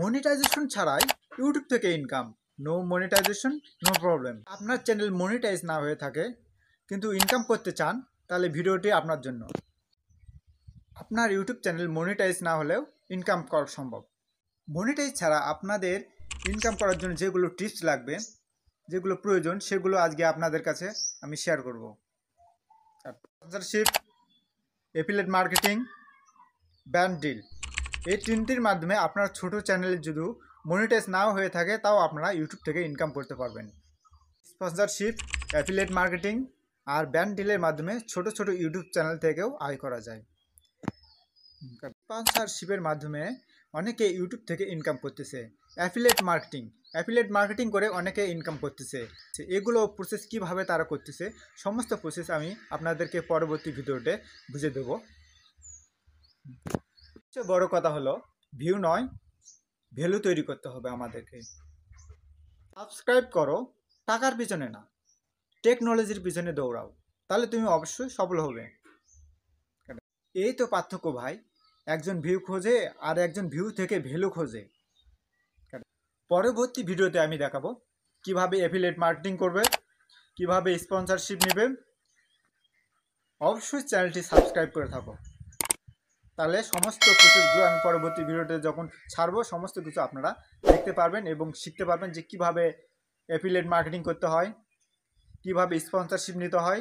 Monetization ছাড়াই YouTube থেকে income. No monetisation no problem. আপনার চ্যানেল মনিটাইজ না হয়ে থাকে কিন্তু ইনকাম করতে চান, তাহলে ভিডিওটি আপনার জন্য। আপনার ইউটিউব চ্যানেল মনিটাইজ না হলেও ইনকাম করা সম্ভব। মনিটাইজ ছাড়া আপনাদের ইনকাম করার জন্য যেগুলো টিপস লাগবে, যেগুলো প্রয়োজন, সেগুলো আজকে আপনাদের কাছে আমি শেয়ার করব। Sponsorship, affiliate marketing, brand deal, এই তিনটির মাধ্যমে আপনার ছোট চ্যানেলে যদি মনিটাইজ নাও হয়ে থাকে তাও আপনারা ইউটিউব থেকে ইনকাম করতে পারবেন। স্পন্সরশিপ, অ্যাফিলিয়েট মার্কেটিং আর ব্র্যান্ড ডিলের মাধ্যমে ছোট ছোট ইউটিউব চ্যানেল থেকেও আয় করা যায়। স্পন্সরশিপের মাধ্যমে অনেকে ইউটিউব থেকে ইনকাম করতেছে। অ্যাফিলিয়েট মার্কেটিং করে অনেকে ইনকাম করতেছে। এগুলো প্রসেস কিভাবে তারা করতেছে, সমস্ত প্রসেস আমি আপনাদেরকে পরবর্তী ভিডিওতে বুঝিয়ে দেবো। সবচেয়ে বড় কথা হলো ভিউ নয়, ভ্যালু তৈরি করতে হবে আমাদেরকে। সাবস্ক্রাইব করো, টাকার পিছনে না, টেকনোলজির পিছনে দৌড়াও, তাহলে তুমি অবশ্যই সফল হবে। এই তো পার্থক্য ভাই, একজন ভিউ খোঁজে আর একজন ভিউ থেকে ভ্যালু খোঁজে। পরবর্তী ভিডিওতে আমি দেখাবো কিভাবে অ্যাফিলিয়েট মার্কেটিং করবে, কিভাবে স্পন্সরশিপ নেবে। অবশ্যই চ্যানেলটি সাবস্ক্রাইব করে থাকো, তাহলে সমস্ত প্রসেসগুলো আমি পরবর্তী ভিডিওতে যখন ছাড়বো সমস্ত কিছু আপনারা দেখতে পারবেন এবং শিখতে পারবেন যে কিভাবে অ্যাফিলিয়েট মার্কেটিং করতে হয়, কিভাবে স্পন্সরশিপ নিতে হয়।